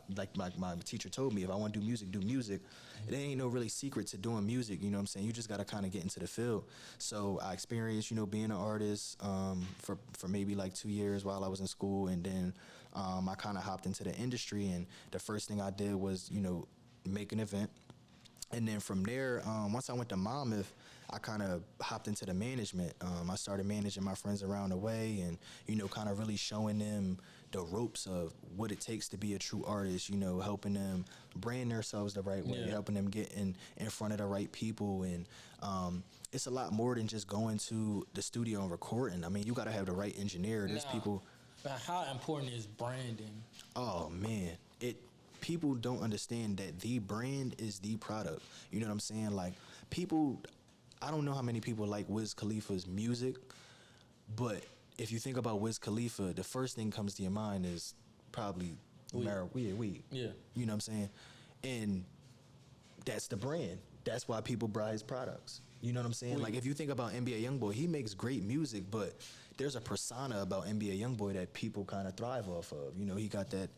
teacher told me, if I want to do music, do music. It ain't no really secret to doing music. You know what I'm saying? You just got to kind of get into the field. So I experienced, you know, being an artist for maybe like 2 years while I was in school. And then I kind of hopped into the industry. And the first thing I did was, you know, make an event. And then from there, once I went to Monmouth, I kind of hopped into the management. I started managing my friends around the way and, you know, kind of really showing them the ropes of what it takes to be a true artist, you know, helping them brand themselves the right way, helping them get in front of the right people. And it's a lot more than just going to the studio and recording. I mean, you got to have the right engineer. There's people. How important is branding? Oh, man. People don't understand that the brand is the product. You know what I'm saying? Like, people, I don't know how many people like Wiz Khalifa's music, but if you think about Wiz Khalifa, the first thing comes to your mind is probably weed. Yeah. You know what I'm saying? And that's the brand. That's why people buy his products. You know what I'm saying? Weed. Like, if you think about NBA Youngboy, he makes great music, but there's a persona about NBA Youngboy that people kind of thrive off of. You know, he got that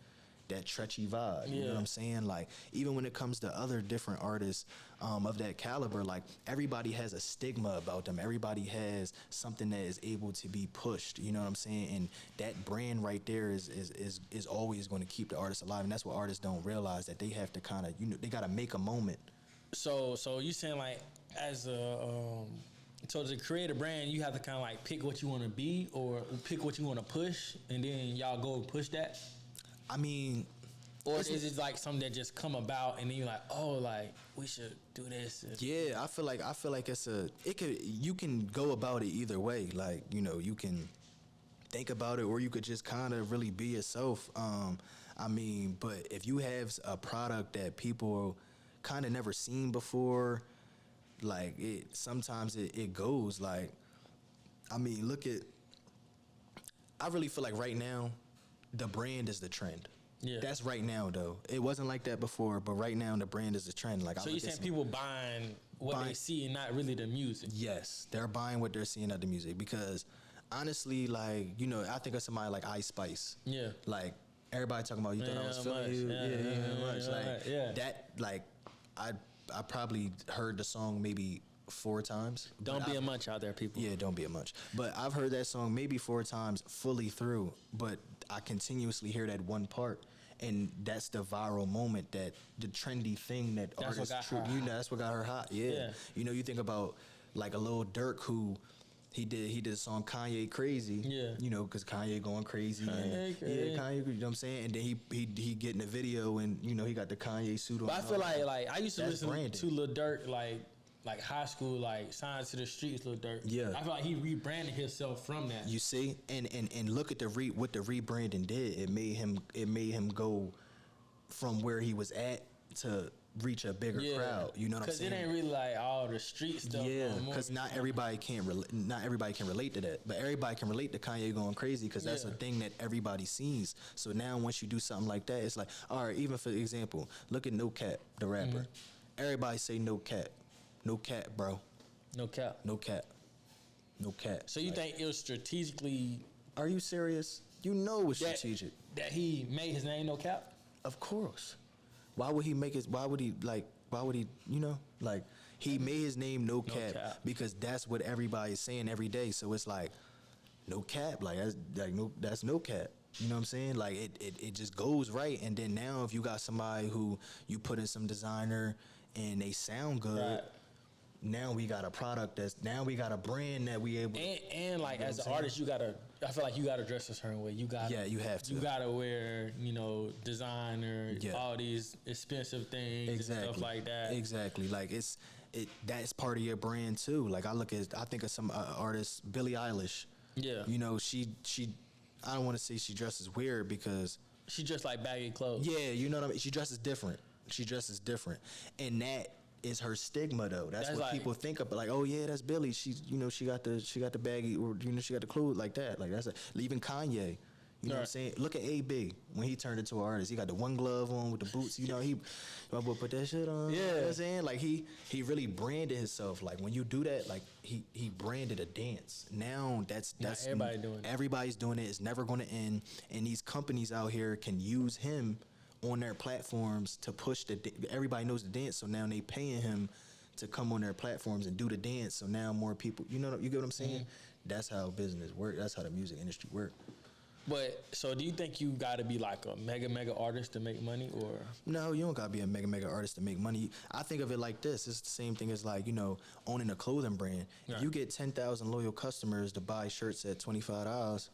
tretchy vibe, you know what I'm saying? Like, even when it comes to other different artists of that caliber, like, everybody has a stigma about them. Everybody has something that is able to be pushed, you know what I'm saying? And that brand right there is always going to keep the artist alive. And that's what artists don't realize, that they have to kind of, you know, they got to make a moment. So you saying, like, as a so to create a brand, you have to kind of like pick what you want to be or pick what you want to push, and then y'all go and push that? I mean, or is it like something that just come about and then you're like, oh, like, we should do this? Yeah, I feel like you can go about it either way. Like, you know, you can think about it, or you could just kind of really be yourself. I mean, but if you have a product that people kind of never seen before, like, sometimes it goes. Like, I mean, I really feel like right now, the brand is the trend. Yeah. That's right now, though. It wasn't like that before, but right now the brand is the trend. Like, so you're saying people buying what they see and not really the music? Yes, they're buying what they're seeing of the music, because honestly, like, you know, I think of somebody like Ice Spice. Yeah. Like, everybody talking about, you thought I was feeling you. That, like, I probably heard the song maybe 4 times. Don't be a munch out there, people. Yeah, don't be a munch. But I've heard that song maybe 4 times fully through, but I continuously hear that one part, and that's the viral moment, that the trendy thing that that's artists, you know, that's what got her hot. Yeah. You know, you think about like a Lil Durk, who he did a song Kanye Crazy. Yeah. You know, because Kanye going crazy. Kanye, you know what I'm saying? And then he get in the video, and, you know, he got the Kanye suit on. But I feel like I used to listen to Lil Durk, like, like high school, like Signs to the Streets, Lil Durk. Yeah. I feel like he rebranded himself from that. You see, and look at what the rebranding did. It made him go from where he was at to reach a bigger crowd. You know what I'm saying? Because it ain't really like all the street stuff. Yeah, because not everybody can relate to that, but everybody can relate to Kanye going crazy because that's a thing that everybody sees. So now once you do something like that, it's like, all right. Even for example, look at No Cap, the rapper. Everybody say No Cap, No Cap, bro. No cap. No Cap, No Cap. So you think it was strategically? Are you serious? You know it's strategic. That he made his name No Cap. Of course. Why would he make his? Why would he? You know, like he made his name No Cap because that's what everybody is saying every day. So it's like No Cap, that's No Cap. You know what I'm saying? Like it just goes right. And then now if you got somebody who you put in some designer and they sound good. Right. Now we got a product now we got a brand that we able to, and like as an artist I feel like you gotta dress a certain way. You have to. You gotta wear, designer, all these expensive things and stuff like that. Exactly. Like that's part of your brand too. Like I think of some artists, Billie Eilish. Yeah. She I don't want to say she dresses weird because she dressed like baggy clothes. Yeah, you know what I mean? She dresses different. And that is her stigma though. That's what like, people think of. Like, oh yeah, that's Billie. She's she got the baggy, or she got the clothes like that. Like that's even Kanye. You know what I'm saying? Look at AB when he turned into an artist. He got the one glove on with the boots. He would put that shit on. Yeah. You know what I'm saying? Like he really branded himself. Like when you do that, like he branded a dance. Now that's everybody doing it. Everybody's doing it. It's never going to end. And these companies out here can use him on their platforms to push everybody knows the dance, so now they paying him to come on their platforms and do the dance. So now more people, you get what I'm saying? That's how business work. That's how the music industry work. But so do you think you got to be like a mega artist to make money, or no? You don't got to be a mega artist to make money. I think of it like this: it's the same thing as like owning a clothing brand. Right. If you get 10,000 loyal customers to buy shirts at $25.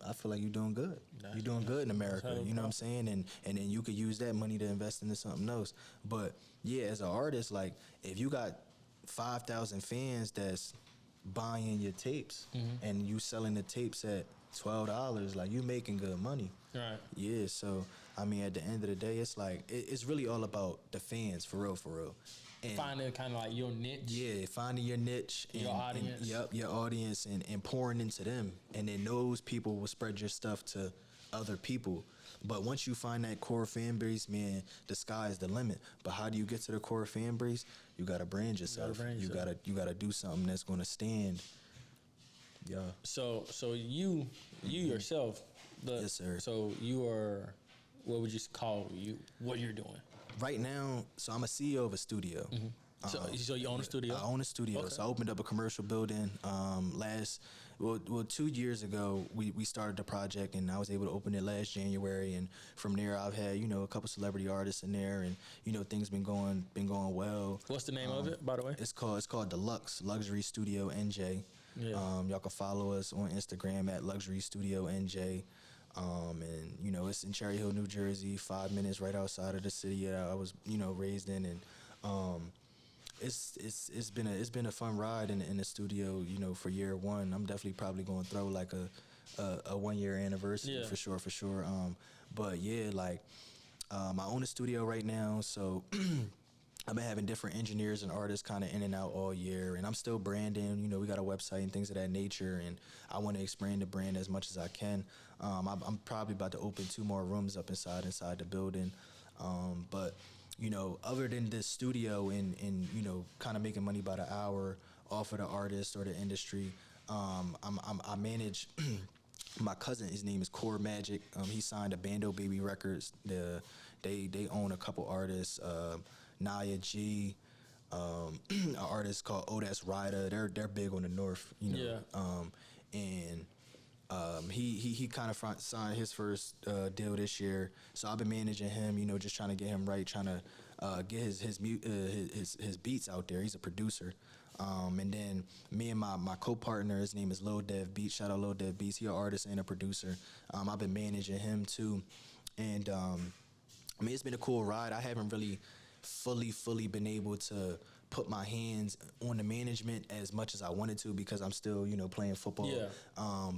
I feel like you're doing good. You're doing good in America. You know what I'm saying? And then you could use that money to invest into something else. But yeah, as an artist, like if you got 5,000 fans that's buying your tapes and you selling the tapes at $12, like you making good money. Right. Yeah. So I mean, at the end of the day, it's like it's really all about the fans, for real. And finding kind of like your niche. Yeah, finding your niche. Your audience. Your audience and pouring into them. And then those people will spread your stuff to other people. But once you find that core fan base, the sky is the limit. But how do you get to the core fan base? You got to brand yourself. You got to do something that's going to stand. Yeah. So you yourself. Yes, sir. So you are, what would you call what you're doing? Right now, so I'm a CEO of a studio. Mm-hmm. So you own a studio? I own a studio. Okay. So I opened up a commercial building 2 years ago. We started the project, and I was able to open it last January. And from there, I've had a couple celebrity artists in there, and things been going well. What's the name of it, by the way? It's called Deluxe Luxury Studio NJ. Yeah. Y'all can follow us on Instagram at Luxury Studio NJ. And it's in Cherry Hill, New Jersey, 5 minutes right outside of the city that I was raised in, and it's been a fun ride in the studio for year one. I'm definitely probably going to throw like a 1 year anniversary for sure. But yeah, like I own a studio right now, so I've been having different engineers and artists kind of in and out all year, and I'm still branding. We got a website and things of that nature, and I want to expand the brand as much as I can. I'm probably about to open 2 more rooms up inside the building. But other than this studio and kind of making money by the hour off of the artist or the industry, I manage. My cousin, his name is Core Magic. He signed to Bando Baby Records. They own a couple artists. Naya G, an artist called Odas Ryder. They're big on the north, and he kind of signed his first deal this year. So I've been managing him, just trying to get him right, trying to get his beats out there. He's a producer. And then me and my co-partner, his name is Lil Dev Beats. Shout out Lil Dev Beats. He's an artist and a producer. I've been managing him too, and it's been a cool ride. I haven't really fully been able to put my hands on the management as much as I wanted to because I'm still, playing football. Yeah.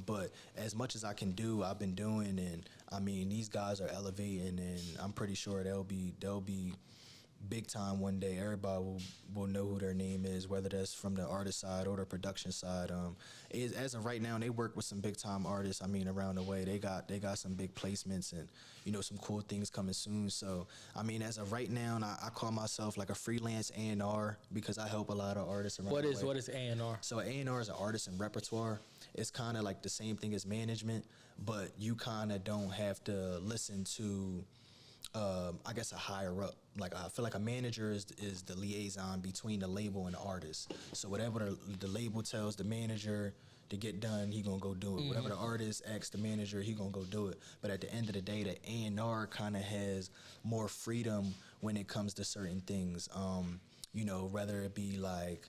But as much as I can do, I've been doing, and I mean, these guys are elevating, and I'm pretty sure they'll be big time one day. Everybody will know who their name is, whether that's from the artist side or the production side. As of right now, they work with some big time artists. I mean, around the way, they got some big placements and some cool things coming soon. So I mean, as of right now, I call myself like a freelance A&R because I help a lot of artists around. What is A&R? So A&R is an artist and repertoire. It's kind of like the same thing as management, but you kind of don't have to listen to. I guess a higher up. Like I feel like a manager is the liaison between the label and the artist. So whatever the label tells the manager to get done, he gonna go do it. Mm-hmm. Whatever the artist asks the manager, he gonna go do it. But at the end of the day, the A&R kind of has more freedom when it comes to certain things. Whether it be like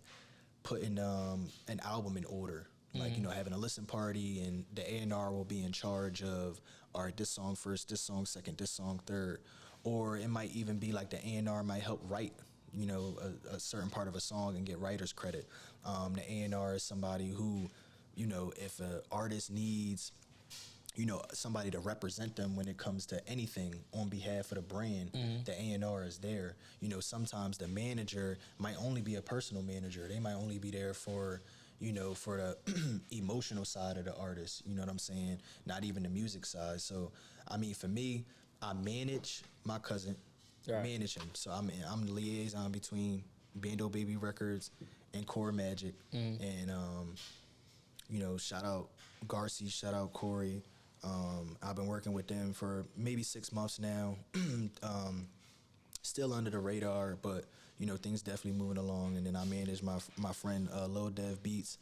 putting an album in order. Like, having a listen party, and the A&R will be in charge of, all right, this song first, this song second, this song third. Or it might even be like the A&R might help write, a certain part of a song and get writer's credit. The A&R is somebody who, if an artist needs, somebody to represent them when it comes to anything on behalf of the brand, the A&R is there. Sometimes the manager might only be a personal manager. They might only be there for the emotional side of the artist, you know what I'm saying? Not even the music side. So, I mean, for me, I manage my cousin, manage him. So I'm the liaison between Bando Baby Records and Core Magic. And, shout out Garcia, shout out Corey. I've been working with them for maybe 6 months now. Still under the radar, but things definitely moving along. And then I manage my friend Lil Dev Beats,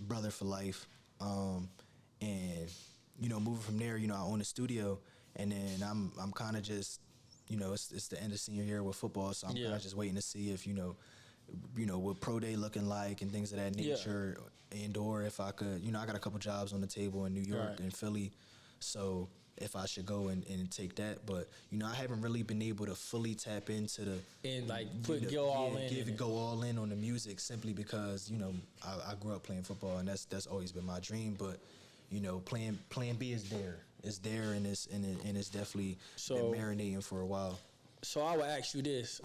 brother for life, and moving from there. I own a studio, and then I'm kind of just it's the end of senior year with football, so I'm kind of just waiting to see if what pro day looking like and things of that nature, and/or if I could I got a couple jobs on the table in New York and Philly, so. If I should go and take that, but I haven't really been able to fully tap into the and like go all in on the music simply because I grew up playing football and that's always been my dream. But plan B is there. It's there and it's definitely been marinating for a while. So I would ask you this.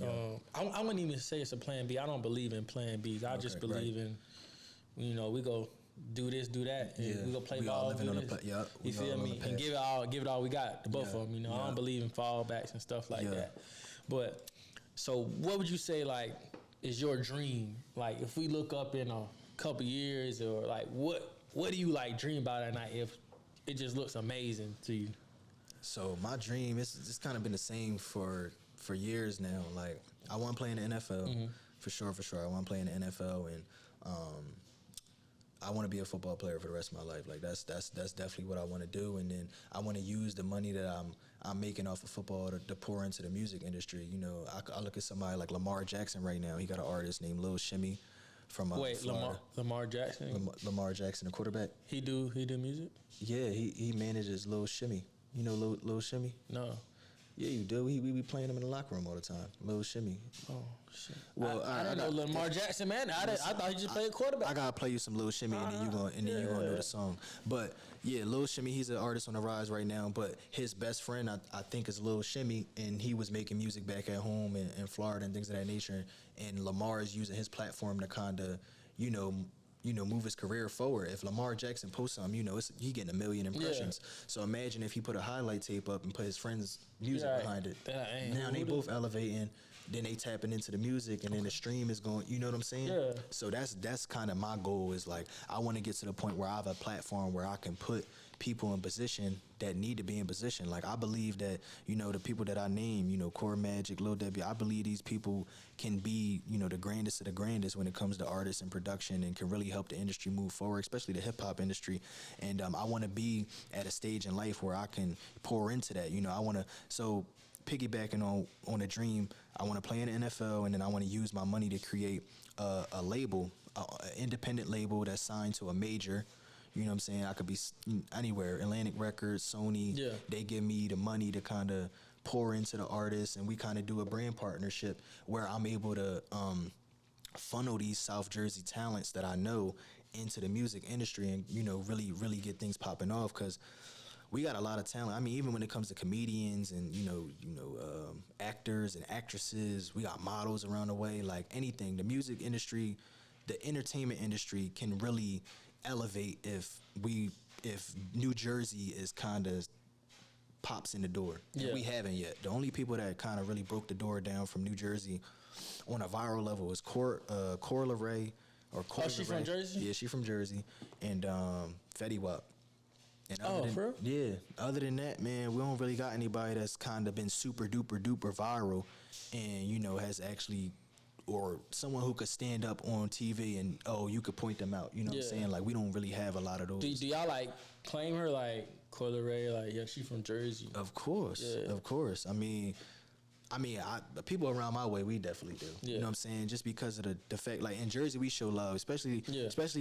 I wouldn't even say it's a plan B. I don't believe in plan Bs. I just believe in we go. Do this, do that, and we go play ball. Do this. You feel me? And give it all we got to both of them. I don't believe in fallbacks and stuff like that. But so, what would you say like is your dream? Like, if we look up in a couple years, or like, what do you like dream about at night if it just looks amazing to you? So my dream it's kind of been the same for years now. Like, I want to play in the NFL for sure. I want to play in the NFL and. I want to be a football player for the rest of my life. Like that's definitely what I want to do. And then I want to use the money that I'm making off of football to pour into the music industry. I look at somebody like Lamar Jackson right now. He got an artist named Lil Shimmy from Florida. Lamar Jackson. Lamar Jackson, the quarterback. He do music? Yeah, he manages Lil Shimmy. You know Lil Shimmy? No. Yeah, you do. We be playing him in the locker room all the time. Lil Shimmy. Oh shit. Well, I didn't know Lamar Jackson, man. I thought he just played quarterback. I gotta play you some Lil Shimmy, and then you gonna know the song. But yeah, Lil Shimmy, he's an artist on the rise right now. But his best friend, I think, is Lil Shimmy, and he was making music back at home in Florida and things of that nature. And Lamar is using his platform to kind of, move his career forward. If Lamar Jackson posts something, he getting 1 million impressions. Yeah. So imagine if he put a highlight tape up and put his friend's music behind it. Now they both elevating, then they tapping into the music, and then the stream is going, you know what I'm saying? Yeah. So that's kind of my goal is like, I want to get to the point where I have a platform where I can put people in position that need to be in position. Like, I believe that, the people that I name, Core Magic, Lil Debbie, I believe these people can be, the grandest of the grandest when it comes to artists and production, and can really help the industry move forward, especially the hip hop industry. And I want to be at a stage in life where I can pour into that. I want to, so piggybacking on a dream, I want to play in the NFL, and then I want to use my money to create a label, an independent label that's signed to a major. You know what I'm saying? I could be anywhere, Atlantic Records, Sony. Yeah. They give me the money to kind of pour into the artists, and we kind of do a brand partnership where I'm able to funnel these South Jersey talents that I know into the music industry and, you know, really get things popping off, because we got a lot of talent. I mean, even when it comes to comedians and, actors and actresses, we got models around the way, like anything. The music industry, the entertainment industry can really elevate if New Jersey is kind of pops in the door. Yeah. We haven't yet. The only people that kind of really broke the door down from New Jersey on a viral level was Cor LeRae. She from Jersey? Yeah, she from Jersey. And Fetty Wap. And for real? Yeah. Other than that, man, we don't really got anybody that's kind of been super duper viral and, you know, has actually, or someone who could stand up on TV and, you could point them out. You know what I'm saying? Like, we don't really have a lot of those. Do y'all, like, claim her, like, Cor LeRae, like, yeah, she from Jersey? Of course. Yeah. Of course. I mean, people around my way, we definitely do. Yeah. You know what I'm saying? Just because of the fact, like, in Jersey, we show love, especially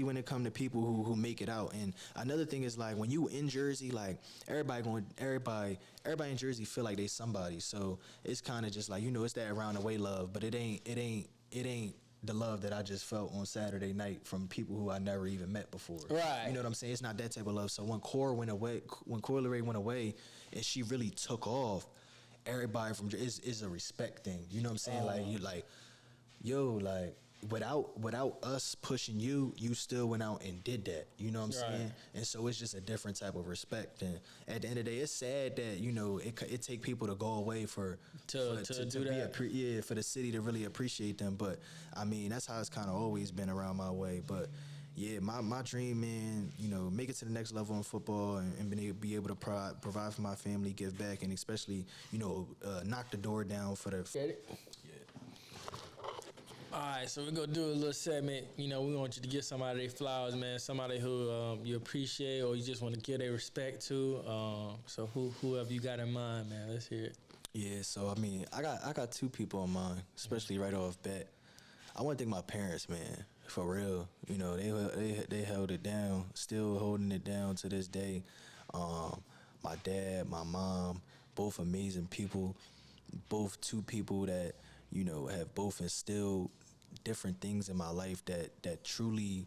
when it come to people who make it out. And another thing is, like, when you in Jersey, like, everybody in Jersey feel like they somebody. So it's kind of just like, you know, it's that around the way love, but it ain't the love that I just felt on Saturday night from people who I never even met before. Right. You know what I'm saying? It's not that type of love. So when Cor LeRae went away and she really took off, everybody from is a respect thing. You know what I'm saying? Like, you like, yo, like, without us pushing you still went out and did that. You know what I'm saying? And so it's just a different type of respect. And at the end of the day, it's sad that, you know, it take people to go away for do that. For the city to really appreciate them. But I mean, that's how it's kind of always been around my way. But yeah, my dream, man, you know, make it to the next level in football and be able to provide for my family, give back, and especially, you know, knock the door down for the. Get it? Yeah. All right, so we're going to do a little segment. You know, we want you to give somebody their flowers, man, somebody who you appreciate or you just want to give their respect to. So whoever you got in mind, man, let's hear it. Yeah, so, I mean, I got two people in mind, especially right off bat. I want to thank my parents, man, for real. You know, they held it down, still holding it down to this day. My dad, my mom, both amazing people, both two people that, you know, have both instilled different things in my life that truly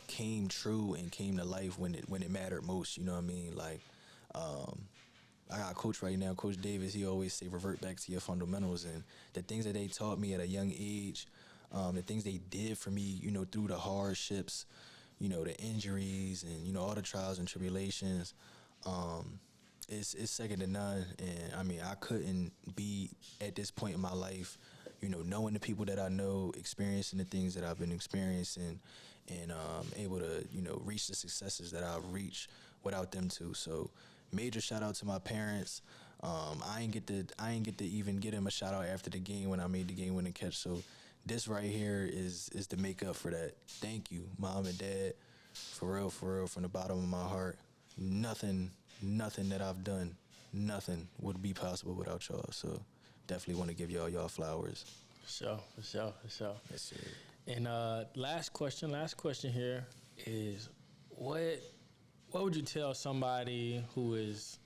came true and came to life when it mattered most. You know what I mean? Like, I got a coach right now, Coach Davis. He always say revert back to your fundamentals, and the things that they taught me at a young age, the things they did for me, you know, through the hardships, you know, the injuries and, you know, all the trials and tribulations. It's second to none. And I mean, I couldn't be at this point in my life, you know, knowing the people that I know, experiencing the things that I've been experiencing, and able to, you know, reach the successes that I've reached without them too. So major shout out to my parents. I ain't get to even get him a shout out after the game when I made the game winning catch. So this right here is the makeup for that. Thank you, Mom and Dad, for real, from the bottom of my heart. Nothing that I've done, nothing would be possible without y'all. So definitely want to give y'all flowers. For sure. Yes, sir. And last question here is, what would you tell somebody who is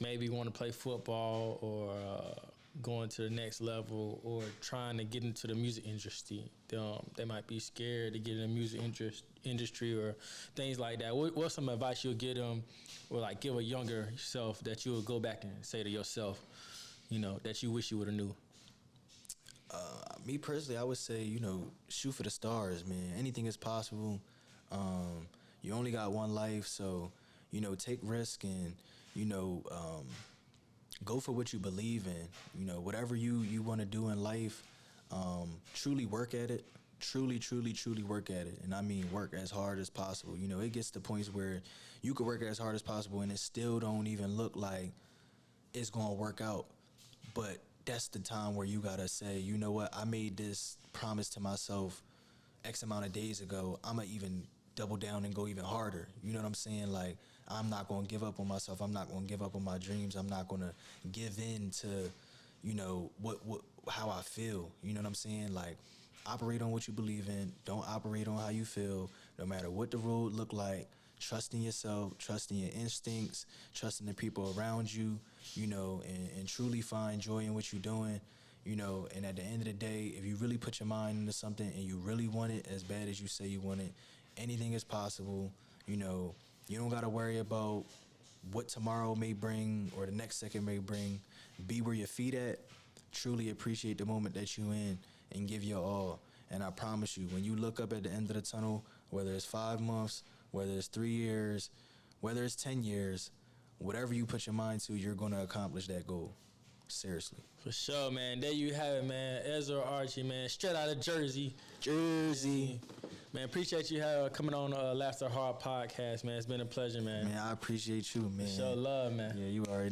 maybe want to play football or going to the next level or trying to get into the music industry? They might be scared to get in the music industry or things like that. What's some advice you'll give them, or like give a younger self that you would go back and say to yourself, you know, that you wish you would have knew? Me personally, I would say, you know, shoot for the stars, man. Anything is possible. You only got one life, so, you know, take risk and, you know, go for what you believe in. You know, whatever you want to do in life, truly work at it. Truly work at it. And I mean work as hard as possible. You know, it gets to points where you could work as hard as possible and it still don't even look like it's going to work out. But that's the time where you got to say, you know what, I made this promise to myself X amount of days ago. I'm going to even double down and go even harder. You know what I'm saying? Like, I'm not going to give up on myself. I'm not going to give up on my dreams. I'm not going to give in to, you know, how I feel. You know what I'm saying? Like, operate on what you believe in. Don't operate on how you feel. No matter what the road look like, trust in yourself, trust in your instincts, trust in the people around you, you know, and truly find joy in what you're doing. You know, and at the end of the day, if you really put your mind into something and you really want it as bad as you say you want it, anything is possible. You know, you don't got to worry about what tomorrow may bring or the next second may bring. Be where your feet at. Truly appreciate the moment that you in and give your all. And I promise you, when you look up at the end of the tunnel, whether it's 5 months, whether it's 3 years, whether it's 10 years, whatever you put your mind to, you're going to accomplish that goal. Seriously. For sure, man. There you have it, man. Ezra Archie, man. Straight out of Jersey. Man, appreciate you coming on Laughter Hard podcast, man. It's been a pleasure, man. Man, I appreciate you, man. Show love, man. Yeah, you already